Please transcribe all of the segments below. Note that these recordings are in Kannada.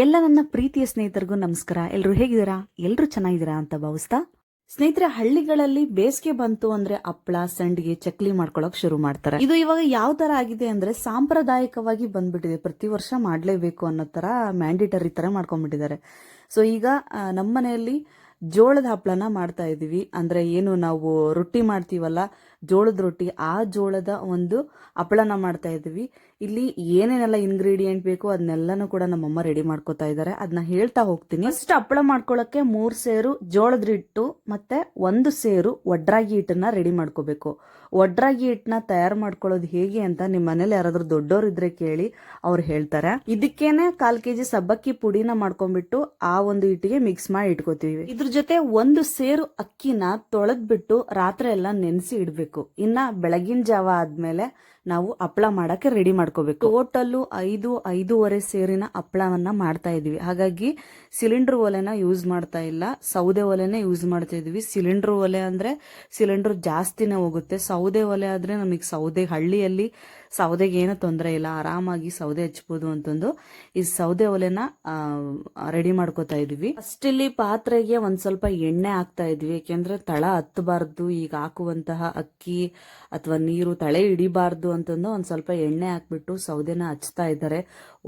ಎಲ್ಲ ನನ್ನ ಪ್ರೀತಿಯ ಸ್ನೇಹಿತರಿಗೂ ನಮಸ್ಕಾರ. ಎಲ್ಲರೂ ಹೇಗಿದ್ದೀರಾ? ಎಲ್ಲರೂ ಚೆನ್ನಾಗಿದ್ದೀರಾ ಅಂತ ಭಾವಿಸ್ತಾ, ಸ್ನೇಹಿತರೆ, ಹಳ್ಳಿಗಳಲ್ಲಿ ಬೇಸಿಗೆ ಬಂತು ಅಂದ್ರೆ ಹಪ್ಪಳ, ಸಂಡಿಗೆ, ಚಕ್ಲಿ ಮಾಡ್ಕೊಳಕ್ ಶುರು ಮಾಡ್ತಾರೆ. ಇದು ಇವಾಗ ಯಾವ ತರ ಆಗಿದೆ ಅಂದ್ರೆ ಸಾಂಪ್ರದಾಯಿಕವಾಗಿ ಬಂದ್ಬಿಟ್ಟಿದೆ. ಪ್ರತಿ ವರ್ಷ ಮಾಡ್ಲೇಬೇಕು ಅನ್ನೋ ತರ ಮ್ಯಾಂಡೇಟರಿ ತರ ಮಾಡ್ಕೊಂಡ್ಬಿಟ್ಟಿದ್ದಾರೆ. ಸೊ ಈಗ ನಮ್ಮ ಮನೆಯಲ್ಲಿ ಜೋಳದ ಹಪ್ಪಳನ ಮಾಡ್ತಾ ಇದೀವಿ. ಅಂದ್ರೆ ಏನು ನಾವು ರೊಟ್ಟಿ ಮಾಡ್ತೀವಲ್ಲ, ಜೋಳದ ರೊಟ್ಟಿ, ಆ ಜೋಳದ ಒಂದು ಹಪ್ಪಳನ ಮಾಡ್ತಾ ಇದೀವಿ. ಇಲ್ಲಿ ಏನೇನೆಲ್ಲ ಇಂಗ್ರೀಡಿಯೆಂಟ್ ಬೇಕು ಅದನ್ನೆಲ್ಲನೂ ಕೂಡ ನಮ್ಮಮ್ಮ ರೆಡಿ ಮಾಡ್ಕೋತಾ ಇದ್ದಾರೆ. ಅದನ್ನ ಹೇಳ್ತಾ ಹೋಗ್ತೀನಿ. ಫಸ್ಟ್ ಹಪ್ಪಳ ಮಾಡ್ಕೊಳಕ್ಕೆ 3 ಸೇರು ಜೋಳದ ಹಿಟ್ಟು ಮತ್ತೆ 1 ಸೇರು ಒಡ್ರಾಗಿ ಹಿಟ್ಟನ್ನ ರೆಡಿ ಮಾಡ್ಕೋಬೇಕು. ಒಡ್ರಾಗಿ ಹಿಟ್ಟನ್ನ ತಯಾರು ಮಾಡ್ಕೊಳ್ಳೋದು ಹೇಗೆ ಅಂತ ನಿಮ್ಮ ಮನೇಲಿ ಯಾರಾದ್ರೂ ದೊಡ್ಡೋರು ಇದ್ರೆ ಕೇಳಿ, ಅವ್ರು ಹೇಳ್ತಾರೆ. ಇದಕ್ಕೇನೆ 1/4 kg ಸಬ್ಬಕ್ಕಿ ಪುಡಿನ ಮಾಡ್ಕೊಂಡ್ಬಿಟ್ಟು ಆ ಒಂದು ಹಿಟ್ಟಿಗೆ ಮಿಕ್ಸ್ ಮಾಡಿ ಇಟ್ಕೋತೀವಿ. ಇದ್ರ ಜೊತೆ 1 ಸೇರು ಅಕ್ಕಿನ ತೊಳೆದ್ಬಿಟ್ಟು ರಾತ್ರಿ ಎಲ್ಲ ನೆನೆಸಿ ಇಡ್ಬೇಕು. ಇನ್ನ ಬೆಳಗಿನ ಜಾವ ಆದ್ಮೇಲೆ ನಾವು ಹಪ್ಪಳ ಮಾಡಕ್ಕೆ ರೆಡಿ ಮಾಡ್ಕೋಬೇಕು. ಟೋಟಲ್ಲು 5-5.5 ಸೇರಿನ ಹಪ್ಪಳವನ್ನ ಮಾಡ್ತಾ ಇದೀವಿ. ಹಾಗಾಗಿ ಸಿಲಿಂಡರ್ ಒಲೆನ ಯೂಸ್ ಮಾಡ್ತಾ ಇಲ್ಲ, ಸೌದೆ ಒಲೆನೇ ಯೂಸ್ ಮಾಡ್ತಾ ಇದೀವಿ. ಸಿಲಿಂಡರ್ ಒಲೆ ಅಂದ್ರೆ ಸಿಲಿಂಡರ್ ಜಾಸ್ತಿನೇ ಹೋಗುತ್ತೆ. ಸೌದೆ ಒಲೆ ಆದ್ರೆ ನಮಗೆ ಹಳ್ಳಿಯಲ್ಲಿ ಸೌದೆಗೆ ಏನು ತೊಂದರೆ ಇಲ್ಲ, ಆರಾಮಾಗಿ ಸೌದೆ ಹಚ್ಬೋದು ಅಂತಂದು ಈ ಸೌದೆ ಒಲೆನ ರೆಡಿ ಮಾಡ್ಕೋತಾ ಇದೀವಿ. ಫಸ್ಟ್ ಇಲ್ಲಿ ಪಾತ್ರೆಗೆ ಒಂದ್ ಸ್ವಲ್ಪ ಎಣ್ಣೆ ಹಾಕ್ತಾ ಇದ್ವಿ, ಯಾಕೆಂದ್ರೆ ತಳ ಹತ್ತಬಾರ್ದು. ಈಗ ಹಾಕುವಂತಹ ಅಕ್ಕಿ ಅಥವಾ ನೀರು ತಳೆ ಹಿಡಿಬಾರ್ದು ಅಂತಂದು ಒಂದ್ ಸ್ವಲ್ಪ ಎಣ್ಣೆ ಹಾಕ್ಬಿಟ್ಟು ಸೌದೆನ ಹಚ್ತಾ ಇದ್ದಾರೆ.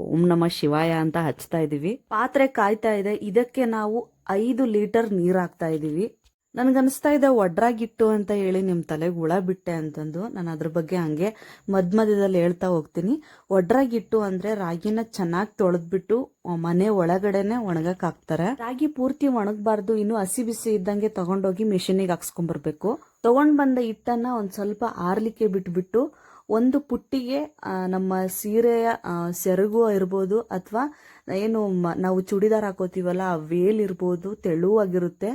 ಓಂ ನಮ ಶಿವಾಯ ಅಂತ ಹಚ್ತಾ ಇದೀವಿ. ಪಾತ್ರೆ ಕಾಯ್ತಾ ಇದೆ. ಇದಕ್ಕೆ ನಾವು 5 ಲೀಟರ್ ನೀರ್ ಹಾಕ್ತಾ ಇದೀವಿ. ನನ್ಗನ್ಸ್ತಾ ಇದೆ ಒಡ್ರಾಗಿಟ್ಟು ಅಂತ ಹೇಳಿ ನಿಮ್ ತಲೆಗೆ ಹುಳ ಬಿಟ್ಟೆ ಅಂತಂದು. ನಾನು ಅದ್ರ ಬಗ್ಗೆ ಹಂಗೆ ಮಧ್ಯದಲ್ಲಿ ಹೇಳ್ತಾ ಹೋಗ್ತೀನಿ. ಒಡ್ರಾಗಿಟ್ಟು ಅಂದ್ರೆ ರಾಗಿನ ಚೆನ್ನಾಗಿ ತೊಳೆದ್ಬಿಟ್ಟು ಮನೆ ಒಳಗಡೆನೆ ಒಣಗಕ್ ಹಾಕ್ತಾರೆ. ರಾಗಿ ಪೂರ್ತಿ ಒಣಗಬಾರ್ದು, ಇನ್ನು ಹಸಿ ಬಿಸಿ ಇದ್ದಂಗೆ ತಗೊಂಡೋಗಿ ಮಿಷಿನಿಗೆ ಹಾಕ್ಸ್ಕೊಂಡ್ ಬರ್ಬೇಕು. ತಗೊಂಡ್ ಬಂದ ಹಿಟ್ಟನ್ನ ಒಂದ್ ಸ್ವಲ್ಪ ಆರ್ಲಿಕ್ಕೆ ಬಿಟ್ಬಿಟ್ಟು ಒಂದು ಪುಟ್ಟಿಗೆ ನಮ್ಮ ಸೀರೆಯ ಸೆರಗು ಇರ್ಬೋದು ಅಥವಾ ಏನು ನಾವು ಚೂಡಿದಾರ್ ಹಾಕೋತೀವಲ್ಲ ಆ ವೇಲ್ ಇರ್ಬೋದು, ತೆಳುವಾಗಿರುತ್ತೆ.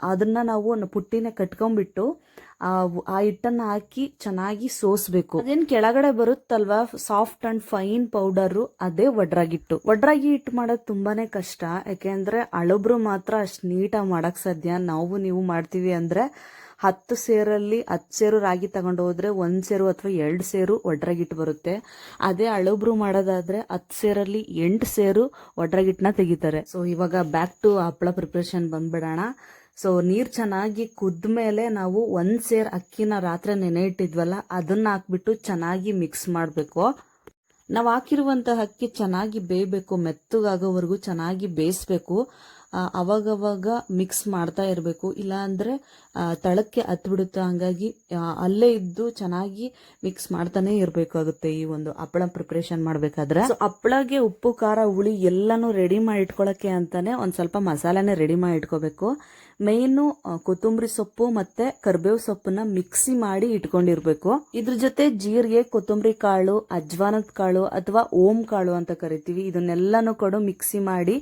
ಅದನ್ನ ನಾವು ಪುಟ್ಟಿನ ಕಟ್ಕೊಂಡ್ಬಿಟ್ಟು ಆ ಹಿಟ್ಟನ್ನ ಹಾಕಿ ಚೆನ್ನಾಗಿ ಸೋಸ್ಬೇಕು. ಅದೇನ್ ಕೆಳಗಡೆ ಬರುತ್ತಲ್ವಾ ಸಾಫ್ಟ್ ಅಂಡ್ ಫೈನ್ ಪೌಡರ್, ಅದೇ ಒಡ್ರಾಗಿಟ್ಟು. ಒಡ್ರಾಗಿ ಹಿಟ್ಟು ಮಾಡೋದು ತುಂಬಾನೇ ಕಷ್ಟ, ಯಾಕೆಂದ್ರೆ ಹಳಬ್ರು ಮಾತ್ರ ಅಷ್ಟ್ ನೀಟಾಗಿ ಮಾಡಕ್ ಸಾಧ್ಯ. ನೀವು ಮಾಡ್ತೀವಿ ಅಂದ್ರೆ 10 ಸೇರಲ್ಲಿ 10 ಸೇರು ರಾಗಿ ತಗೊಂಡು ಹೋದ್ರೆ 1 ಸೇರು ಅಥವಾ 2 ಸೇರು ಒಡ್ರಾಗಿಟ್ಟು ಬರುತ್ತೆ. ಅದೇ ಹಳಬ್ರು ಮಾಡೋದಾದ್ರೆ 10 ಸೇರಲ್ಲಿ 8 ಸೇರು ಒಡ್ರಾಗಿಟ್ಟನ್ನ ತೆಗಿತಾರೆ. ಸೊ ಇವಾಗ ಬ್ಯಾಕ್ ಟು ಹಪ್ಪಳ ಪ್ರಿಪರೇಷನ್ ಬಂದ್ಬಿಡೋಣ. ಸೊ ನೀರ್ ಚೆನ್ನಾಗಿ ಕುದ್ದ ಮೇಲೆ ನಾವು 1 ಸೇರ್ ಅಕ್ಕಿನ ರಾತ್ರಿ ನೆನೆ ಇಟ್ಟಿದ್ವಲ್ಲ ಅದನ್ನ ಹಾಕ್ಬಿಟ್ಟು ಚೆನ್ನಾಗಿ ಮಿಕ್ಸ್ ಮಾಡ್ಬೇಕು. ನಾವು ಹಾಕಿರುವಂತಹ ಅಕ್ಕಿ ಚೆನ್ನಾಗಿ ಬೇಯಬೇಕು, ಮೆತ್ತಗಾಗೋವರೆಗೂ ಚೆನ್ನಾಗಿ ಬೇಯಿಸ್ಬೇಕು. ಅವಾಗವಾಗ ಮಿಕ್ಸ್ ಮಾಡ್ತಾ ಇರಬೇಕು, ಇಲ್ಲ ಅಂದ್ರೆ ತಳಕ್ಕೆ ಹತ್ಬಿಡುತ್ತೆ. ಹಂಗಾಗಿ ಅಲ್ಲೇ ಇದ್ದು ಚೆನ್ನಾಗಿ ಮಿಕ್ಸ್ ಮಾಡ್ತಾನೆ ಇರಬೇಕಾಗುತ್ತೆ ಈ ಒಂದು ಹಪ್ಪಳ ಪ್ರಿಪರೇಷನ್ ಮಾಡ್ಬೇಕಾದ್ರೆ. ಹಪ್ಪಳಗೆ ಉಪ್ಪು, ಖಾರ, ಹುಳಿ ಎಲ್ಲಾನು ರೆಡಿ ಮಾಡಿ ಇಟ್ಕೊಳಕ್ಕೆ ಅಂತಾನೆ ಒಂದ್ ಸ್ವಲ್ಪ ಮಸಾಲೆನೆ ರೆಡಿ ಮಾಡಿ ಇಟ್ಕೋಬೇಕು. ಮೇಯ್ನು ಕೊತ್ತಂಬರಿ ಸೊಪ್ಪು ಮತ್ತೆ ಕರ್ಬೇವು ಸೊಪ್ಪನ್ನ ಮಿಕ್ಸಿ ಮಾಡಿ ಇಟ್ಕೊಂಡಿರ್ಬೇಕು. ಇದ್ರ ಜೊತೆ ಜೀರಿಗೆ, ಕೊತ್ತಂಬರಿ ಕಾಳು, ಅಜ್ವಾನದ ಕಾಳು ಅಥವಾ ಓಂ ಕಾಳು ಅಂತ ಕರಿತೀವಿ, ಇದನ್ನೆಲ್ಲಾನು ಕೂಡ ಮಿಕ್ಸಿ ಮಾಡಿ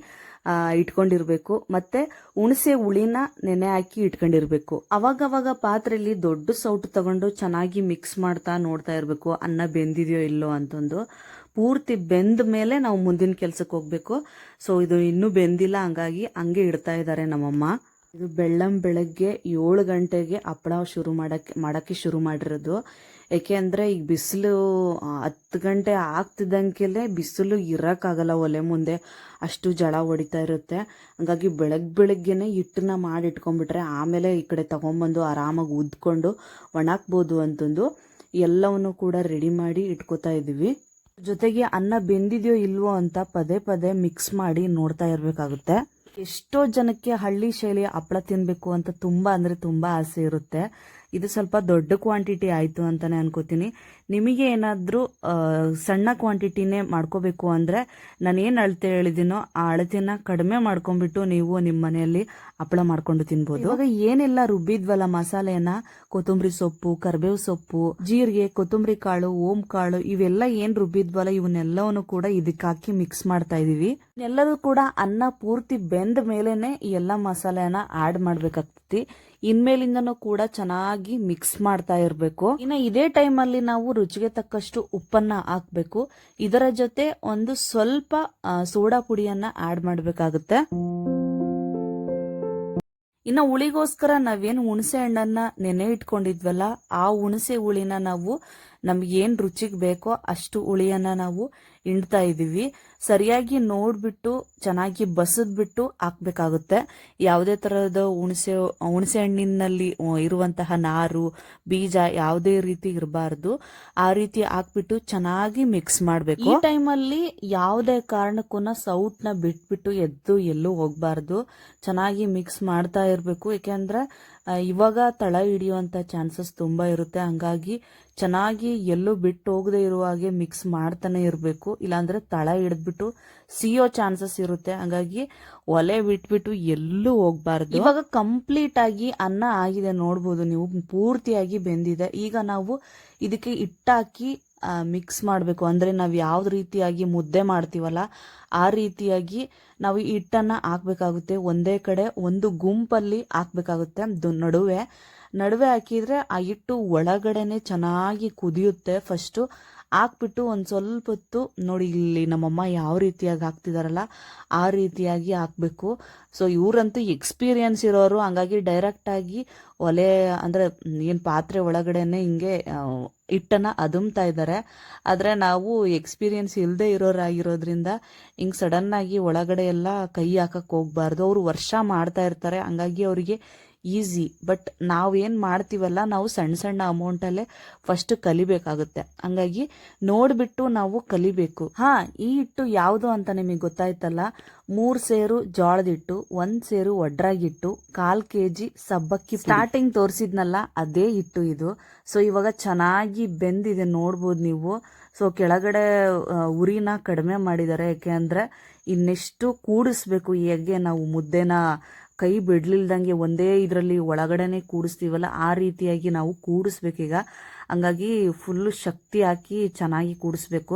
ಇಟ್ಕೊಂಡಿರ್ಬೇಕು. ಮತ್ತೆ ಹುಣಸೆ ಹುಳಿನ ನೆನೆ ಹಾಕಿ ಇಟ್ಕೊಂಡಿರ್ಬೇಕು. ಅವಾಗವಾಗ ಪಾತ್ರೆಯಲ್ಲಿ ದೊಡ್ಡ ಸೌಟು ತಗೊಂಡು ಚೆನ್ನಾಗಿ ಮಿಕ್ಸ್ ಮಾಡ್ತಾ ನೋಡ್ತಾ ಇರ್ಬೇಕು ಅನ್ನ ಬೆಂದಿದೆಯೋ ಇಲ್ಲೋ ಅಂತಂದು. ಪೂರ್ತಿ ಬೆಂದ ಮೇಲೆ ನಾವು ಮುಂದಿನ ಕೆಲ್ಸಕ್ಕೆ ಹೋಗ್ಬೇಕು. ಸೊ ಇದು ಇನ್ನೂ ಬೆಂದಿಲ್ಲ, ಹಂಗಾಗಿ ಹಂಗೆ ಇಡ್ತಾ ಇದ್ದಾರೆ ನಮ್ಮಮ್ಮ. ಇದು ಬೆಳಗ್ಗೆ 7 ಗಂಟೆಗೆ ಹಪ್ಪಳ ಮಾಡಕ್ಕೆ ಶುರು ಮಾಡಿರೋದು. ಯಾಕೆ ಅಂದ್ರೆ ಈಗ ಬಿಸಿಲು 10 ಗಂಟೆ ಆಗ್ತಿದ್ದಂಗೆಲೆ ಬಿಸಿಲು ಇರಕ್ಕಾಗಲ್ಲ ಒಲೆ ಮುಂದೆ, ಅಷ್ಟು ಜಳ ಹೊಡಿತಾ ಇರುತ್ತೆ. ಹಂಗಾಗಿ ಬೆಳಗ್ಗೆನೆ ಹಿಟ್ಟನ್ನ ಮಾಡಿ ಇಟ್ಕೊಂಡ್ಬಿಟ್ರೆ ಆಮೇಲೆ ಈ ಕಡೆ ತಗೊಂಡ್ಬಂದು ಆರಾಮಾಗಿ ಉದ್ಕೊಂಡು ಒಣಾಕ್ಬೋದು ಅಂತಂದು ಎಲ್ಲವನ್ನು ಕೂಡ ರೆಡಿ ಮಾಡಿ ಇಟ್ಕೋತಾ ಇದೀವಿ. ಜೊತೆಗೆ ಅನ್ನ ಬೆಂದಿದೆಯೋ ಇಲ್ವೋ ಅಂತ ಪದೇ ಪದೇ ಮಿಕ್ಸ್ ಮಾಡಿ ನೋಡ್ತಾ ಇರ್ಬೇಕಾಗುತ್ತೆ. ಎಷ್ಟೋ ಜನಕ್ಕೆ ಹಳ್ಳಿ ಶೈಲಿಯ ಹಪ್ಪಳ ತಿನ್ಬೇಕು ಅಂತ ತುಂಬಾ ಅಂದ್ರೆ ತುಂಬಾ ಆಸೆ ಇರುತ್ತೆ. ಇದು ಸ್ವಲ್ಪ ದೊಡ್ಡ ಕ್ವಾಂಟಿಟಿ ಆಯ್ತು ಅಂತಾನೆ ಅನ್ಕೋತೀನಿ. ನಿಮಗೆ ಏನಾದ್ರೂ ಸಣ್ಣ ಕ್ವಾಂಟಿಟಿನೇ ಮಾಡ್ಕೋಬೇಕು ಅಂದ್ರೆ ನಾನು ಏನ್ ಅಳತೆ ಹೇಳಿದಿನೋ ಆ ಅಳತೆನ ಕಡಿಮೆ ಮಾಡ್ಕೊಂಡ್ಬಿಟ್ಟು ನೀವು ನಿಮ್ಮ ಮನೆಯಲ್ಲಿ ಹಪ್ಪಳ ಮಾಡ್ಕೊಂಡು ತಿನ್ಬೋದು. ಇವಾಗ ಏನೆಲ್ಲ ರುಬ್ಬಿದ್ವಲ್ಲ ಮಸಾಲೆನ, ಕೊತ್ತಂಬರಿ ಸೊಪ್ಪು, ಕರ್ಬೇವು ಸೊಪ್ಪು, ಜೀರಿಗೆ, ಕೊತ್ತಂಬರಿ ಕಾಳು, ಓಂ ಕಾಳು, ಇವೆಲ್ಲ ಏನ್ ರುಬ್ಬಿದ್ವಲ್ಲ ಇವನ್ನೆಲ್ಲವನ್ನು ಕೂಡ ಇದಕ್ಕೆ ಹಾಕಿ ಮಿಕ್ಸ್ ಮಾಡ್ತಾ ಇದೀವಿ. ಎಲ್ಲರೂ ಕೂಡ ಅನ್ನ ಪೂರ್ತಿ ಬೆಂದ ಮೇಲೆನೆ ಈ ಎಲ್ಲಾ ಮಸಾಲೆನ ಆಡ್ ಮಾಡ್ಬೇಕಾಗ್ತತಿ. ಇನ್ಮೇಲಿಂದನೂ ಕೂಡ ಚೆನ್ನಾಗಿ ಮಿಕ್ಸ್ ಮಾಡ್ತಾ ಇರ್ಬೇಕು. ಇನ್ನು ಇದೇ ಟೈಮ್ ಅಲ್ಲಿ ನಾವು ರುಚಿಗೆ ತಕ್ಕಷ್ಟು ಉಪ್ಪನ್ನ ಹಾಕ್ಬೇಕು. ಇದರ ಜೊತೆ ಒಂದು ಸ್ವಲ್ಪ ಸೋಡಾ ಪುಡಿಯನ್ನ ಆಡ್ ಮಾಡ್ಬೇಕಾಗುತ್ತೆ. ಇನ್ನು ಹುಳಿಗೋಸ್ಕರ ನಾವೇನು ಹುಣಸೆ ಹಣ್ಣನ್ನ ನೆನೆ ಇಟ್ಕೊಂಡಿದ್ವಲ್ಲ ಆ ಹುಣಸೆ ಹುಳಿನ ನಾವು ನಮ್ಗೆ ಏನ್ ರುಚಿಗೆ ಬೇಕೋ ಅಷ್ಟು ಹುಳಿಯನ್ನ ನಾವು ಹಿಂಡ್ತಾ ಇದೀವಿ. ಸರಿಯಾಗಿ ನೋಡ್ಬಿಟ್ಟು ಚೆನ್ನಾಗಿ ಬಸದ್ಬಿಟ್ಟು ಹಾಕ್ಬೇಕಾಗುತ್ತೆ. ಯಾವುದೇ ತರಹದ ಹುಣಸೆ ಹಣ್ಣಿನಲ್ಲಿ ಇರುವಂತಹ ನಾರು ಬೀಜ ಯಾವುದೇ ರೀತಿ ಇರಬಾರ್ದು. ಆ ರೀತಿ ಹಾಕ್ಬಿಟ್ಟು ಚೆನ್ನಾಗಿ ಮಿಕ್ಸ್ ಮಾಡ್ಬೇಕು. ಈ ಟೈಮಲ್ಲಿ ಯಾವುದೇ ಕಾರಣಕ್ಕೂ ಸೌಟ್ನ ಬಿಟ್ಬಿಟ್ಟು ಎದ್ದು ಎಲ್ಲೂ ಹೋಗ್ಬಾರ್ದು. ಚೆನ್ನಾಗಿ ಮಿಕ್ಸ್ ಮಾಡ್ತಾ ಇರ್ಬೇಕು. ಯಾಕೆಂದ್ರೆ ಇವಾಗ ತಳ ಹಿಡಿಯುವಂತ ಚಾನ್ಸಸ್ ತುಂಬಾ ಇರುತ್ತೆ. ಹಂಗಾಗಿ ಚೆನ್ನಾಗಿ ಎಲ್ಲೂ ಬಿಟ್ಟು ಹೋಗದೆ ಇರುವ ಹಾಗೆ ಮಿಕ್ಸ್ ಮಾಡ್ತಾನೆ ಇರಬೇಕು. ಇಲ್ಲಾಂದ್ರೆ ತಳ ಹಿಡಿದ್ಬಿಟ್ಟು ಸಿಯೋ ಚಾನ್ಸಸ್ ಇರುತ್ತೆ. ಹಂಗಾಗಿ ಒಲೆ ಬಿಟ್ಬಿಟ್ಟು ಎಲ್ಲೂ ಹೋಗ್ಬಾರ್ದು. ಇವಾಗ ಕಂಪ್ಲೀಟ್ ಆಗಿ ಅನ್ನ ಆಗಿದೆ ನೋಡ್ಬೋದು ನೀವು, ಪೂರ್ತಿಯಾಗಿ ಬೆಂದಿದೆ. ಈಗ ನಾವು ಇದಕ್ಕೆ ಹಿಟ್ಟಾಕಿ ಮಿಕ್ಸ್ ಮಾಡಬೇಕು. ಅಂದ್ರೆ ನಾವು ಯಾವ ರೀತಿಯಾಗಿ ಮುದ್ದೆ ಮಾಡ್ತೀವಲ್ಲ ಆ ರೀತಿಯಾಗಿ ನಾವು ಹಿಟ್ಟನ್ನ ಹಾಕ್ಬೇಕಾಗುತ್ತೆ. ಒಂದೇ ಕಡೆ ಒಂದು ಗುಂಪಲ್ಲಿ ಹಾಕ್ಬೇಕಾಗುತ್ತೆ. ನಡುವೆ ಹಾಕಿದ್ರೆ ಆ ಹಿಟ್ಟು ಒಳಗಡೆನೆ ಚೆನ್ನಾಗಿ ಕುದಿಯುತ್ತೆ. ಫಸ್ಟು ಹಾಕ್ಬಿಟ್ಟು ಒಂದು ಸ್ವಲ್ಪ ಹೊತ್ತು ನೋಡಿ, ಇಲ್ಲಿ ನಮ್ಮಮ್ಮ ಯಾವ ರೀತಿಯಾಗಿ ಹಾಕ್ತಿದಾರಲ್ಲ ಆ ರೀತಿಯಾಗಿ ಹಾಕ್ಬೇಕು. ಸೊ ಇವರಂತೂ ಎಕ್ಸ್ಪೀರಿಯನ್ಸ್ ಇರೋರು, ಹಂಗಾಗಿ ಡೈರೆಕ್ಟ್ ಆಗಿ ಒಲೆ ಅಂದ್ರೆ ಏನು ಪಾತ್ರೆ ಒಳಗಡೆನೆ ಹಿಂಗೆ ಹಿಟ್ಟನ್ನ ಅದುಮ್ತಾ ಇದ್ದಾರೆ. ಆದ್ರೆ ನಾವು ಎಕ್ಸ್ಪೀರಿಯನ್ಸ್ ಇಲ್ಲದೆ ಇರೋರಾಗಿರೋದ್ರಿಂದ ಹಿಂಗೆ ಸಡನ್ ಆಗಿ ಒಳಗಡೆ ಎಲ್ಲ ಕೈ ಹಾಕಕ್ ಹೋಗ್ಬಾರ್ದು. ಅವರು ವರ್ಷ ಮಾಡ್ತಾ ಇರ್ತಾರೆ, ಹಂಗಾಗಿ ಅವರಿಗೆ ಈಸಿ. ಬಟ್ ನಾವೇನ್ ಮಾಡ್ತೀವಲ್ಲ, ನಾವು ಸಣ್ಣ ಸಣ್ಣ ಅಮೌಂಟಲ್ಲೇ ಫಸ್ಟ್ ಕಲಿಬೇಕಾಗುತ್ತೆ. ಹಂಗಾಗಿ ನೋಡ್ಬಿಟ್ಟು ನಾವು ಕಲಿಬೇಕು. ಈ ಹಿಟ್ಟು ಯಾವುದು ಅಂತ ನಿಮಗೆ ಗೊತ್ತಾಯ್ತಲ್ಲ. 3 ಸೇರು ಜೋಳದ ಹಿಟ್ಟು, 1 ಸೇರು ಒಡ್ರಾಗಿಟ್ಟು, 1/4 kg ಸಬ್ಬಕ್ಕಿ. ಸ್ಟಾರ್ಟಿಂಗ್ ತೋರಿಸಿದ್ನಲ್ಲ ಅದೇ ಹಿಟ್ಟು ಇದು. ಸೊ ಇವಾಗ ಚೆನ್ನಾಗಿ ಬೆಂದಿದೆ ನೋಡ್ಬೋದು ನೀವು. ಸೊ ಕೆಳಗಡೆ ಉರಿನ ಕಡಿಮೆ ಮಾಡಿದ್ದಾರೆ. ಯಾಕೆ ಅಂದ್ರೆ ಇನ್ನೆಷ್ಟು ಕೂಡಿಸ್ಬೇಕು ಈ ಎಗ್ಗೆ. ನಾವು ಮುದ್ದೆನ ಕೈ ಬಿಡ್ಲಿಲ್ದಂಗೆ ಒಂದೇ ಇದರಲ್ಲಿ ಒಳಗಡೆನೆ ಕೂಡಿಸ್ತೀವಲ್ಲ ಆ ರೀತಿಯಾಗಿ ನಾವು ಕೂಡಿಸ್ಬೇಕೀಗ. ಹಂಗಾಗಿ ಫುಲ್ ಶಕ್ತಿ ಹಾಕಿ ಚೆನ್ನಾಗಿ ಕೂಡಿಸ್ಬೇಕು.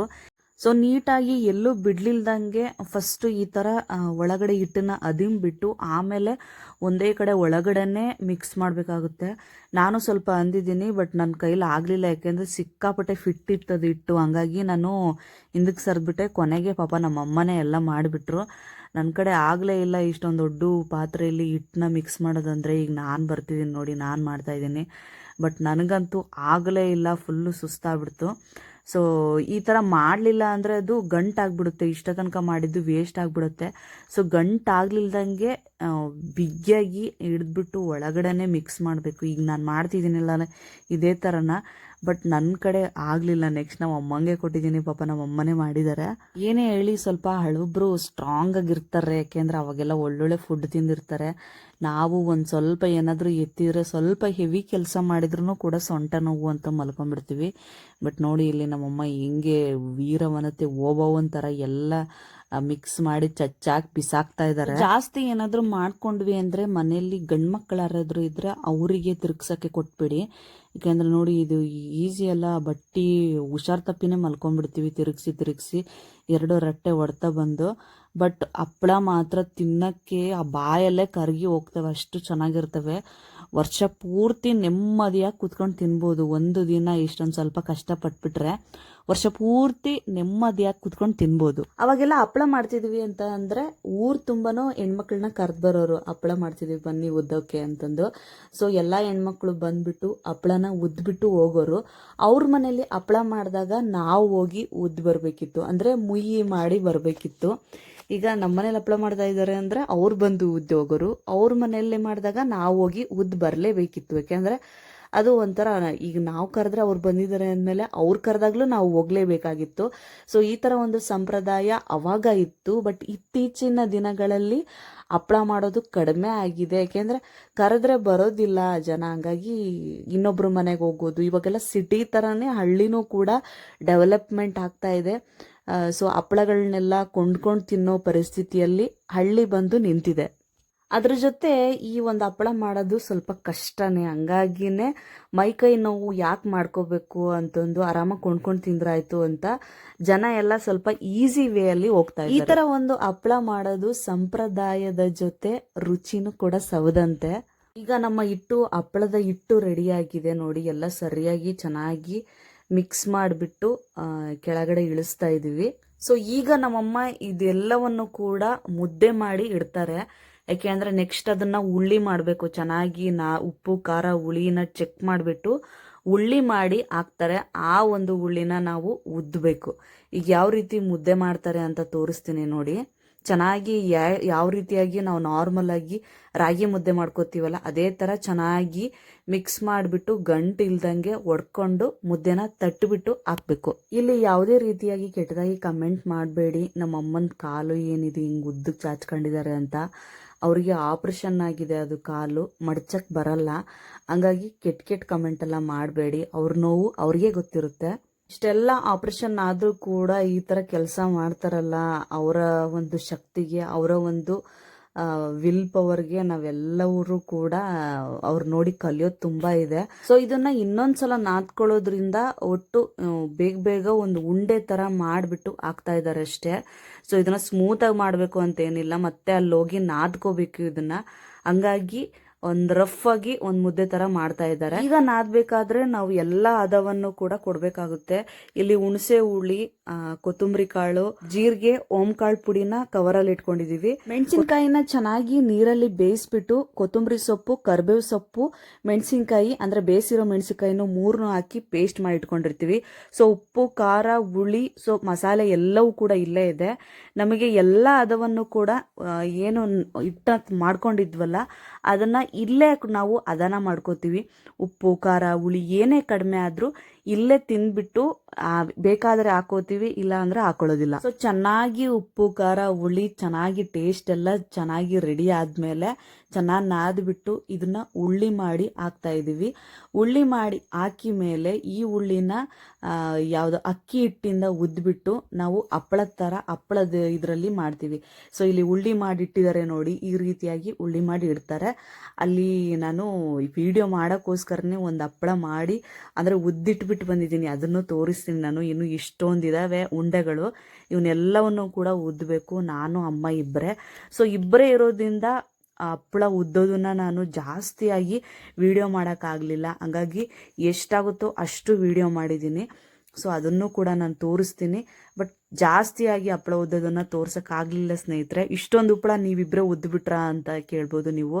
ಸೊ ನೀಟಾಗಿ ಎಲ್ಲೂ ಬಿಡ್ಲಿಲ್ದಂಗೆ ಫಸ್ಟ್ ಈ ತರ ಒಳಗಡೆ ಹಿಟ್ಟನ್ನ ಅದಿಮ್ಬಿಟ್ಟು ಆಮೇಲೆ ಒಂದೇ ಕಡೆ ಒಳಗಡೆನೆ ಮಿಕ್ಸ್ ಮಾಡಬೇಕಾಗುತ್ತೆ. ನಾನು ಸ್ವಲ್ಪ ಅಂದಿದ್ದೀನಿ, ಬಟ್ ನನ್ನ ಕೈಲಿ ಆಗಲಿಲ್ಲ. ಯಾಕೆಂದರೆ ಸಿಕ್ಕಾಪಟ್ಟೆ ಫಿಟ್ ಇತ್ತದು ಹಿಟ್ಟು. ಹಂಗಾಗಿ ನಾನು ಹಿಂದಕ್ಕೆ ಸರಿದ್ಬಿಟ್ಟೆ. ಕೊನೆಗೆ ಪಾಪ ನಮ್ಮ ಅಮ್ಮನೇ ಎಲ್ಲ ಮಾಡಿಬಿಟ್ರು. ನನ್ನ ಕಡೆ ಆಗಲೇ ಇಲ್ಲ ಇಷ್ಟೊಂದು ದೊಡ್ಡ ಪಾತ್ರೆಯಲ್ಲಿ ಹಿಟ್ಟನ್ನ ಮಿಕ್ಸ್ ಮಾಡೋದಂದರೆ. ಈಗ ನಾನು ಬರ್ತಿದ್ದೀನಿ ನೋಡಿ, ನಾನು ಮಾಡ್ತಾಯಿದ್ದೀನಿ. ಬಟ್ ನನಗಂತೂ ಆಗಲೇ ಇಲ್ಲ, ಫುಲ್ಲು ಸುಸ್ತಾಗ್ಬಿಡ್ತು. ಸೊ ಈ ಥರ ಮಾಡಲಿಲ್ಲ ಅಂದರೆ ಅದು ಗಂಟಾಗ್ಬಿಡುತ್ತೆ. ಇಷ್ಟ ತನಕ ಮಾಡಿದ್ದು ವೇಸ್ಟ್ ಆಗಿಬಿಡುತ್ತೆ. ಸೊ ಗಂಟಾಗ್ಲಿಲ್ದಂಗೆ ಬಿಗಿಯಾಗಿ ಹಿಡಿದ್ಬಿಟ್ಟು ಒಳಗಡೆನೆ ಮಿಕ್ಸ್ ಮಾಡಬೇಕು. ಈಗ ನಾನು ಮಾಡ್ತಿದ್ದೀನಿಲ್ಲ ಇದೇ ಥರನ. ಬಟ್ ನನ್ನ ಕಡೆ ಆಗಲಿಲ್ಲ. ನೆಕ್ಸ್ಟ್ ನಾವು ಅಮ್ಮಂಗೆ ಕೊಟ್ಟಿದ್ದೀನಿ. ಪಾಪ ನಮ್ಮ ಅಮ್ಮನೇ ಮಾಡಿದ್ದಾರೆ. ಏನೇ ಹೇಳಿ ಸ್ವಲ್ಪ ಹಳಬ್ರು ಸ್ಟ್ರಾಂಗ್ ಆಗಿರ್ತಾರೆ. ಯಾಕೆಂದ್ರೆ ಅವಾಗೆಲ್ಲ ಒಳ್ಳೊಳ್ಳೆ ಫುಡ್ ತಿಂದಿರ್ತಾರೆ. ನಾವು ಒಂದು ಸ್ವಲ್ಪ ಏನಾದರೂ ಎತ್ತಿದ್ರೆ, ಸ್ವಲ್ಪ ಹೆವಿ ಕೆಲಸ ಮಾಡಿದ್ರು ಕೂಡ ಸೊಂಟ ನೋವು ಅಂತ ಮಲ್ಕೊಂಡ್ಬಿಡ್ತೀವಿ. ಬಟ್ ನೋಡಿ ಇಲ್ಲಿ ನಮ್ಮಮ್ಮ ಹೆಂಗೆ ವೀರವನತೆ ಓಬವ್ವನ ಥರ ಎಲ್ಲ ಮಿಕ್ಸ್ ಮಾಡಿ ಚಚ್ಚಾಕಿ ಬಿಸಾಕ್ತಾ ಇದ್ದಾರೆ. ಜಾಸ್ತಿ ಏನಾದರೂ ಮಾಡ್ಕೊಂಡ್ವಿ ಅಂದರೆ ಮನೆಯಲ್ಲಿ ಗಂಡು ಮಕ್ಕಳು ಯಾರಾದರೂ ಇದ್ರೆ ಅವರಿಗೆ ತಿರ್ಗ್ಸಕ್ಕೆ ಕೊಟ್ಬಿಡಿ. ಯಾಕೆಂದ್ರೆ ನೋಡಿ ಇದು ಈಸಿ ಅಲ್ಲ. ಬಟ್ಟಿ ಹುಷಾರ್ ತಪ್ಪಿನೇ ಮಲ್ಕೊಂಡ್ಬಿಡ್ತೀವಿ ತಿರುಗಿಸಿ 2 ರಟ್ಟೆ ಹೊಡ್ತಾ ಬಂದು. ಬಟ್ ಹಪ್ಪಳ ಮಾತ್ರ ತಿನ್ನಕ್ಕೆ ಆ ಬಾಯಲ್ಲೇ ಕರಗಿ ಹೋಗ್ತವೆ, ಅಷ್ಟು ಚೆನ್ನಾಗಿರ್ತವೆ. ವರ್ಷ ಪೂರ್ತಿ ನೆಮ್ಮದಿಯಾಗಿ ಕುತ್ಕೊಂಡು ತಿನ್ಬೋದು. ಒಂದು ದಿನ ಇಷ್ಟೊಂದು ಸ್ವಲ್ಪ ಕಷ್ಟಪಟ್ಬಿಟ್ರೆ ವರ್ಷ ಪೂರ್ತಿ ನೆಮ್ಮದಿಯಾಗಿ ಕುತ್ಕೊಂಡು ತಿನ್ಬೋದು. ಅವಾಗೆಲ್ಲ ಹಪ್ಪಳ ಮಾಡ್ತಿದ್ವಿ ಅಂತ ಅಂದ್ರೆ ಊರ್ ತುಂಬಾನು ಹೆಣ್ಮಕ್ಳನ್ನ ಕರ್ದ್ ಬರೋರು. ಹಪ್ಪಳ ಮಾಡ್ತಿದ್ವಿ ಬನ್ನಿ ಉದ್ದೋಕೆ ಅಂತಂದು. ಸೊ ಎಲ್ಲಾ ಹೆಣ್ಮಕ್ಳು ಬಂದ್ಬಿಟ್ಟು ಹಪ್ಪಳನ ಉದ್ಬಿಟ್ಟು ಹೋಗೋರು. ಅವ್ರ ಮನೇಲಿ ಹಪ್ಪಳ ಮಾಡಿದಾಗ ನಾವು ಹೋಗಿ ಉದ್ದು ಬರ್ಬೇಕಿತ್ತು, ಅಂದ್ರೆ ಮುಯ್ಯಿ ಮಾಡಿ ಬರ್ಬೇಕಿತ್ತು. ಈಗ ನಮ್ಮನೇಲಿ ಹಪ್ಪಳ ಮಾಡ್ತಾ ಇದ್ದಾರೆ ಅಂದ್ರೆ ಅವ್ರು ಬಂದು ಉದ್ದು ಹೋಗೋರು. ಅವ್ರ ಮನೆಯಲ್ಲೇ ಮಾಡಿದಾಗ ನಾವು ಹೋಗಿ ಉದ್ದು ಬರಲೇಬೇಕಿತ್ತು. ಯಾಕೆಂದ್ರೆ ಅದು ಒಂಥರ, ಈಗ ನಾವು ಕರೆದ್ರೆ ಅವ್ರು ಬಂದಿದ್ದಾರೆ ಅಂದಮೇಲೆ ಅವ್ರು ಕರೆದಾಗ್ಲೂ ನಾವು ಹೋಗ್ಲೇಬೇಕಾಗಿತ್ತು. ಸೊ ಈ ತರ ಒಂದು ಸಂಪ್ರದಾಯ ಅವಾಗ ಇತ್ತು. ಬಟ್ ಇತ್ತೀಚಿನ ದಿನಗಳಲ್ಲಿ ಹಪ್ಪಳ ಮಾಡೋದು ಕಡಿಮೆ ಆಗಿದೆ. ಯಾಕೆಂದ್ರೆ ಕರೆದ್ರೆ ಬರೋದಿಲ್ಲ ಜನ, ಹಂಗಾಗಿ ಇನ್ನೊಬ್ರು ಮನೆಗೆ ಹೋಗೋದು. ಇವಾಗೆಲ್ಲ ಸಿಟಿ ತರಾನೇ ಹಳ್ಳಿನೂ ಕೂಡ ಡೆವಲಪ್ಮೆಂಟ್ ಆಗ್ತಾ ಇದೆ. ಸೊ ಹಪ್ಪಳಗಳನ್ನೆಲ್ಲ ಕೊಂಡ್ಕೊಂಡು ತಿನ್ನೋ ಪರಿಸ್ಥಿತಿಯಲ್ಲಿ ಹಳ್ಳಿ ಬಂದು ನಿಂತಿದೆ. ಅದ್ರ ಜೊತೆ ಈ ಒಂದು ಹಪ್ಪಳ ಮಾಡೋದು ಸ್ವಲ್ಪ ಕಷ್ಟನೇ. ಹಂಗಾಗಿನೇ ಮೈಕೈ ನೋವು ಯಾಕೆ ಮಾಡ್ಕೋಬೇಕು ಅಂತಂದು ಆರಾಮಾಗಿ ಕೊಂಡ್ಕೊಂಡು ತಿಂದ್ರಾಯ್ತು ಅಂತ ಜನ ಎಲ್ಲ ಸ್ವಲ್ಪ ಈಸಿ ವೇ ಅಲ್ಲಿ ಹೋಗ್ತಾ ಇದ್ದಾರೆ. ಈ ತರ ಒಂದು ಹಪ್ಪಳ ಮಾಡೋದು ಸಂಪ್ರದಾಯದ ಜೊತೆ ರುಚಿನೂ ಕೂಡ ಸವದಂತೆ. ಈಗ ನಮ್ಮ ಹಪ್ಪಳದ ಹಿಟ್ಟು ರೆಡಿ ಆಗಿದೆ ನೋಡಿ. ಎಲ್ಲ ಸರಿಯಾಗಿ ಚೆನ್ನಾಗಿ ಮಿಕ್ಸ್ ಮಾಡಿಬಿಟ್ಟು ಕೆಳಗಡೆ ಇಳಿಸ್ತಾ ಇದೀವಿ. ಸೊ ಈಗ ನಮ್ಮಮ್ಮ ಇದೆಲ್ಲವನ್ನು ಕೂಡ ಮುದ್ದೆ ಮಾಡಿ ಇಡ್ತಾರೆ. ಯಾಕೆ ಅಂದ್ರೆ ನೆಕ್ಸ್ಟ್ ಅದನ್ನ ಉಳ್ಳಿ ಮಾಡಬೇಕು. ಚೆನ್ನಾಗಿ ಉಪ್ಪು ಖಾರ ಹುಳಿನ ಚೆಕ್ ಮಾಡಿಬಿಟ್ಟು ಉಳ್ಳಿ ಮಾಡಿ ಹಾಕ್ತಾರೆ. ಆ ಒಂದು ಉಳ್ಳಿನ ನಾವು ಉದ್ದಬೇಕು. ಈಗ ಯಾವ ರೀತಿ ಮುದ್ದೆ ಮಾಡ್ತಾರೆ ಅಂತ ತೋರಿಸ್ತೀನಿ ನೋಡಿ. ಚೆನ್ನಾಗಿ ಯಾವ ರೀತಿಯಾಗಿ ನಾವು ನಾರ್ಮಲ್ ಆಗಿ ರಾಗಿ ಮುದ್ದೆ ಮಾಡ್ಕೋತೀವಲ್ಲ ಅದೇ ಥರ ಚೆನ್ನಾಗಿ ಮಿಕ್ಸ್ ಮಾಡಿಬಿಟ್ಟು ಗಂಟು ಇಲ್ದಂಗೆ ಒಡ್ಕೊಂಡು ಮುದ್ದೆನ ತಟ್ಟಿಬಿಟ್ಟು ಹಾಕ್ಬೇಕು. ಇಲ್ಲಿ ಯಾವುದೇ ರೀತಿಯಾಗಿ ಕೆಟ್ಟದಾಗಿ ಕಮೆಂಟ್ ಮಾಡಬೇಡಿ. ನಮ್ಮ ಅಮ್ಮನ ಕಾಲು ಏನಿದೆ ಹಿಂಗೆ ಉದ್ದಕ್ಕೆ ಚಾಚ್ಕೊಂಡಿದ್ದಾರೆ ಅಂತ. ಅವರಿಗೆ ಆಪ್ರೇಷನ್ ಆಗಿದೆ, ಅದು ಕಾಲು ಮಡ್ಚಕ್ಕೆ ಬರಲ್ಲ. ಹಂಗಾಗಿ ಕೆಟ್ಟ ಕಮೆಂಟ್ ಎಲ್ಲ ಮಾಡಬೇಡಿ. ಅವ್ರ ನೋವು ಅವ್ರಿಗೆ ಗೊತ್ತಿರುತ್ತೆ. ಇಷ್ಟೆಲ್ಲ ಆಪರೇಷನ್ ಆದ್ರೂ ಕೂಡ ಈ ತರ ಕೆಲಸ ಮಾಡ್ತಾರಲ್ಲ, ಅವರ ಒಂದು ಶಕ್ತಿಗೆ, ಅವರ ಒಂದು ವಿಲ್ ಪವರ್ಗೆ ನಾವೆಲ್ಲರೂ ಕೂಡ ಅವ್ರು ನೋಡಿ ಕಲಿಯೋದು ತುಂಬಾ ಇದೆ. ಸೊ ಇದನ್ನ ಇನ್ನೊಂದ್ಸಲ ನಾದ್ಕೊಳ್ಳೋದ್ರಿಂದ ಒಟ್ಟು ಬೇಗ ಒಂದು ಉಂಡೆ ತರ ಮಾಡ್ಬಿಟ್ಟು ಹಾಕ್ತಾ ಇದಾರೆ ಅಷ್ಟೇ. ಸೊ ಇದನ್ನ ಸ್ಮೂತ್ ಆಗಿ ಮಾಡ್ಬೇಕು ಅಂತ ಏನಿಲ್ಲ, ಮತ್ತೆ ಅಲ್ಲಿ ಹೋಗಿ ನಾದ್ಕೋಬೇಕು ಇದನ್ನ. ಹಂಗಾಗಿ ಒಂದ್ ರಫ್ ಆಗಿ ಒಂದ್ ಮುದ್ದೆ ತರ ಮಾಡ್ತಾ ಇದ್ದಾರೆ. ಈಗ ನಾದ್ಬೇಕಾದ್ರೆ ನಾವು ಎಲ್ಲಾ ಹದವನ್ನು ಕೂಡ ಕೊಡ್ಬೇಕಾಗುತ್ತೆ. ಇಲ್ಲಿ ಹುಣಸೆ ಹುಳಿ, ಕೊತ್ತಂಬರಿ ಕಾಳು, ಜೀರಿಗೆ, ಓಂಕಾಳು ಪುಡಿನ ಕವರ್ ಅಲ್ಲಿ ಇಟ್ಕೊಂಡಿದೀವಿ. ಮೆಣಸಿನಕಾಯಿನ ಚೆನ್ನಾಗಿ ನೀರಲ್ಲಿ ಬೇಯಿಸ್ಬಿಟ್ಟು ಕೊತ್ತಂಬರಿ ಸೊಪ್ಪು, ಕರ್ಬೇವು ಸೊಪ್ಪು, ಮೆಣಸಿನಕಾಯಿ ಅಂದ್ರೆ ಬೇಯಿಸಿರೋ ಮೆಣಸಿನಕಾಯಿನ ಮೂರನ್ನು ಹಾಕಿ ಪೇಸ್ಟ್ ಮಾಡಿ ಇಟ್ಕೊಂಡಿರ್ತೀವಿ. ಸೊ ಉಪ್ಪು, ಖಾರ, ಹುಳಿ, ಸೊ ಮಸಾಲೆ ಎಲ್ಲವೂ ಕೂಡ ಇಲ್ಲೇ ಇದೆ. ನಮಗೆ ಎಲ್ಲಾ ಹದವನ್ನು ಕೂಡ ಏನು ಇಟ್ಟ ಮಾಡ್ಕೊಂಡಿದ್ವಲ್ಲ ಅದನ್ನ ಇಲ್ಲೇ ನಾವು ಅದನ್ನ ಮಾಡ್ಕೋತೀವಿ. ಉಪ್ಪು, ಖಾರ, ಹುಳಿ ಏನೇ ಕಡಿಮೆ ಆದ್ರೂ ಇಲ್ಲೇ ತಿಂದ್ಬಿಟ್ಟು ಬೇಕಾದ್ರೆ ಹಾಕೋತೀವಿ, ಇಲ್ಲ ಅಂದ್ರೆ ಹಾಕೊಳ್ಳೋದಿಲ್ಲ. ಸೊ ಚೆನ್ನಾಗಿ ಉಪ್ಪು, ಖಾರ, ಹುಳಿ ಚೆನ್ನಾಗಿ ಟೇಸ್ಟ್ ಎಲ್ಲ ಚೆನ್ನಾಗಿ ರೆಡಿ ಆದ್ಮೇಲೆ ಚೆನ್ನಾಗಿ ನಾದ್ಬಿಟ್ಟು ಇದನ್ನ ಉಳ್ಳಿ ಮಾಡಿ ಹಾಕ್ತಾ ಇದೀವಿ. ಉಳ್ಳಿ ಮಾಡಿ ಹಾಕಿ ಮೇಲೆ ಈ ಉಳ್ಳಿನ ಯಾವ್ದು ಅಕ್ಕಿ ಹಿಟ್ಟಿಂದ ಉದ್ಬಿಟ್ಟು ನಾವು ಹಪ್ಪಳದ ಇದರಲ್ಲಿ ಮಾಡ್ತೀವಿ. ಸೊ ಇಲ್ಲಿ ಉಳ್ಳಿ ಮಾಡಿ ಇಟ್ಟಿದ್ದಾರೆ ನೋಡಿ, ಈ ರೀತಿಯಾಗಿ ಉಳ್ಳಿ ಮಾಡಿ ಇಡ್ತಾರೆ. ಅಲ್ಲಿ ನಾನು ವಿಡಿಯೋ ಮಾಡೋಕ್ಕೋಸ್ಕರನೇ ಒಂದು ಹಪ್ಪಳ ಮಾಡಿ ಅಂದ್ರೆ ಉದ್ದಿಟ್ಬಿಟ್ಟು ಬಂದಿದ್ದೀನಿ, ಅದನ್ನು ತೋರಿಸ್ತೀನಿ ನಾನು. ಇನ್ನು ಇಷ್ಟೊಂದಿದಾವೆ ಉಂಡೆಗಳು, ಇವನ್ನೆಲ್ಲವನ್ನು ಕೂಡ ಉದ್ದಬೇಕು. ನಾನು ಅಮ್ಮ ಇಬ್ಬರೇ. ಸೊ ಇಬ್ಬರೇ ಇರೋದ್ರಿಂದ ಹಪ್ಪಳ ಉದ್ದೋದನ್ನ ನಾನು ಜಾಸ್ತಿಯಾಗಿ ವಿಡಿಯೋ ಮಾಡೋಕ್ಕಾಗಲಿಲ್ಲ. ಹಂಗಾಗಿ ಎಷ್ಟಾಗುತ್ತೋ ಅಷ್ಟು ವಿಡಿಯೋ ಮಾಡಿದ್ದೀನಿ. ಸೊ ಅದನ್ನು ಕೂಡ ನಾನು ತೋರಿಸ್ತೀನಿ. ಬಟ್ ಜಾಸ್ತಿಯಾಗಿ ಹಪ್ಪಳ ಉದ್ದೋದನ್ನ ತೋರ್ಸೋಕ್ಕಾಗಲಿಲ್ಲ ಸ್ನೇಹಿತರೆ. ಇಷ್ಟೊಂದು ಹಪ್ಪಳ ನೀವಿಬ್ಬರೇ ಉದ್ದುಬಿಟ್ರಾ ಅಂತ ಕೇಳ್ಬೋದು ನೀವು.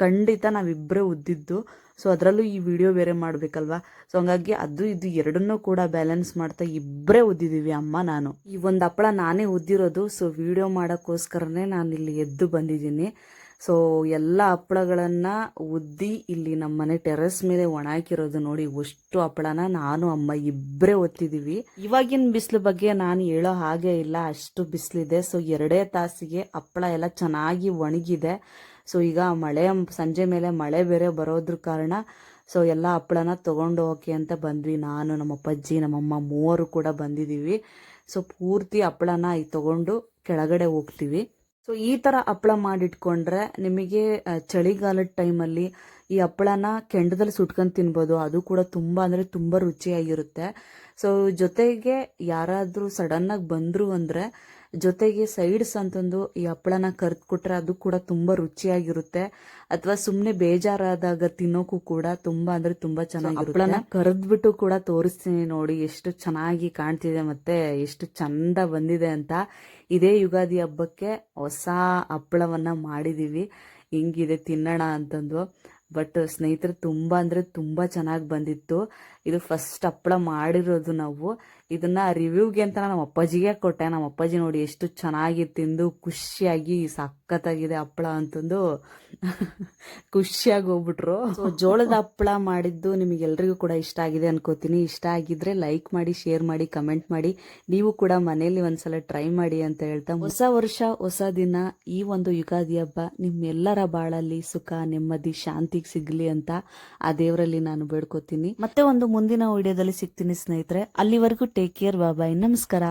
ಖಂಡಿತ ನಾವಿಬ್ಬರೇ ಉದ್ದಿದ್ದು. ಸೊ ಅದರಲ್ಲೂ ಈ ವಿಡಿಯೋ ಬೇರೆ ಮಾಡಬೇಕಲ್ವಾ. ಸೊ ಹಂಗಾಗಿ ಅದು ಇದು ಎರಡನ್ನೂ ಕೂಡ ಬ್ಯಾಲೆನ್ಸ್ ಮಾಡ್ತಾ ಇಬ್ಬರೇ ಉದ್ದಿದ್ದೀವಿ ಅಮ್ಮ ನಾನು. ಈ ಒಂದು ಹಪ್ಪಳ ನಾನೇ ಉದ್ದಿರೋದು. ಸೊ ವಿಡಿಯೋ ಮಾಡೋಕ್ಕೋಸ್ಕರನೇ ನಾನು ಇಲ್ಲಿ ಎದ್ದು ಬಂದಿದ್ದೀನಿ. ಸೊ ಎಲ್ಲ ಹಪ್ಪಳಗಳನ್ನ ಉದ್ದಿ ಇಲ್ಲಿ ನಮ್ಮ ಮನೆ ಟೆರೆಸ್ ಮೇಲೆ ಒಣಾಕಿರೋದು ನೋಡಿ. ಅಷ್ಟು ಹಪ್ಪಳನ ನಾನು ಅಮ್ಮ ಇಬ್ಬರೇ ಒತ್ತಿದೀವಿ. ಇವಾಗಿನ ಬಿಸಿಲು ಬಗ್ಗೆ ನಾನು ಹೇಳೋ ಹಾಗೆ ಇಲ್ಲ, ಅಷ್ಟು ಬಿಸಿಲಿದೆ. ಸೊ 2 ತಾಸಿಗೆ ಹಪ್ಪಳ ಎಲ್ಲ ಚೆನ್ನಾಗಿ ಒಣಗಿದೆ. ಸೊ ಈಗ ಸಂಜೆ ಮೇಲೆ ಮಳೆ ಬೇರೆ ಬರೋದ್ರ ಕಾರಣ ಸೊ ಎಲ್ಲ ಹಪ್ಪಳನ ತಗೊಂಡು ಹೋಗಿ ಅಂತ ಬಂದ್ವಿ. ನಾನು, ನಮ್ಮ ಅಪ್ಪಾಜಿ, ನಮ್ಮಮ್ಮ ಮೂವರು ಕೂಡ ಬಂದಿದ್ದೀವಿ. ಸೊ ಪೂರ್ತಿ ಹಪ್ಪಳನ ತಗೊಂಡು ಕೆಳಗಡೆ ಹೋಗ್ತೀವಿ. ಸೊ ಈ ಥರ ಹಪ್ಪಳ ಮಾಡಿಟ್ಕೊಂಡ್ರೆ ನಿಮಗೆ ಚಳಿಗಾಲದ ಟೈಮಲ್ಲಿ ಈ ಹಪ್ಪಳನ ಕೆಂಡದಲ್ಲಿ ಸುಟ್ಕೊಂಡು ತಿನ್ಬೋದು. ಅದು ಕೂಡ ತುಂಬ ಅಂದರೆ ತುಂಬ ರುಚಿಯಾಗಿರುತ್ತೆ. ಸೊ ಜೊತೆಗೆ ಯಾರಾದರೂ ಸಡನ್ನಾಗಿ ಬಂದರು ಅಂದರೆ ಜೊತೆಗೆ ಸೈಡ್ಸ್ ಅಂತಂದು ಈ ಹಪ್ಪಳನ ಕರ್ದು ಕೊಟ್ರೆ ಅದು ಕೂಡ ತುಂಬ ರುಚಿಯಾಗಿರುತ್ತೆ. ಅಥವಾ ಸುಮ್ಮನೆ ಬೇಜಾರಾದಾಗ ತಿನ್ನೋಕ್ಕೂ ಕೂಡ ತುಂಬ ಅಂದರೆ ತುಂಬ ಚೆನ್ನಾಗಿರುತ್ತೆ. ಹಪ್ಪಳನ ಕರೆದ್ಬಿಟ್ಟು ಕೂಡ ತೋರಿಸ್ತೀನಿ ನೋಡಿ, ಎಷ್ಟು ಚೆನ್ನಾಗಿ ಕಾಣ್ತಿದೆ ಮತ್ತೆ ಎಷ್ಟು ಚಂದ ಬಂದಿದೆ ಅಂತ. ಇದೇ ಯುಗಾದಿ ಹಬ್ಬಕ್ಕೆ ಹೊಸ ಹಪ್ಪಳವನ್ನ ಮಾಡಿದೀವಿ, ಹಿಂಗಿದೆ ತಿನ್ನೋಣ ಅಂತಂದು. ಬಟ್ ಸ್ನೇಹಿತರೆ ತುಂಬ ಅಂದರೆ ತುಂಬ ಚೆನ್ನಾಗಿ ಬಂದಿತ್ತು. ಇದು ಫಸ್ಟ್ ಹಪ್ಪಳ ಮಾಡಿರೋದು ನಾವು. ಇದನ್ನ ರಿವ್ಯೂಗೆ ಅಂತ ನಮ್ಮ ಅಪ್ಪಾಜಿಗೆ ಕೊಟ್ಟೆ. ನಮ್ಮ ಅಪ್ಪಾಜಿ ನೋಡಿ ಎಷ್ಟು ಚೆನ್ನಾಗಿ ತಿಂದು ಖುಷಿಯಾಗಿ ಸಖತ್ತಾಗಿದೆ ಹಪ್ಪಳ ಅಂತಂದು ಖುಷಿಯಾಗಿ ಹೋಗ್ಬಿಟ್ರು. ಜೋಳದ ಹಪ್ಪಳ ಮಾಡಿದ್ದು ನಿಮಗೆಲ್ರಿಗೂ ಕೂಡ ಇಷ್ಟ ಆಗಿದೆ ಅನ್ಕೋತೀನಿ. ಇಷ್ಟ ಆಗಿದ್ರೆ ಲೈಕ್ ಮಾಡಿ, ಶೇರ್ ಮಾಡಿ, ಕಮೆಂಟ್ ಮಾಡಿ. ನೀವು ಕೂಡ ಮನೆಯಲ್ಲಿ ಒಂದ್ಸಲ ಟ್ರೈ ಮಾಡಿ ಅಂತ ಹೇಳ್ತಾ, ಹೊಸ ವರ್ಷ ಹೊಸ ದಿನ, ಈ ಒಂದು ಯುಗಾದಿ ಹಬ್ಬ ನಿಮ್ಮೆಲ್ಲರ ಬಾಳಲ್ಲಿ ಸುಖ, ನೆಮ್ಮದಿ, ಶಾಂತಿಗೆ ಸಿಗ್ಲಿ ಅಂತ ಆ ದೇವರಲ್ಲಿ ನಾನು ಬೇಡ್ಕೋತೀನಿ. ಮತ್ತೆ ಒಂದು ಮುಂದಿನ ವಿಡಿಯೋದಲ್ಲಿ ಸಿಗ್ತೀನಿ ಸ್ನೇಹಿತರೆ. ಅಲ್ಲಿವರೆಗೂ ಟೇಕ್ ಕೇರ್, ಬಾಯ್, ನಮಸ್ಕಾರ.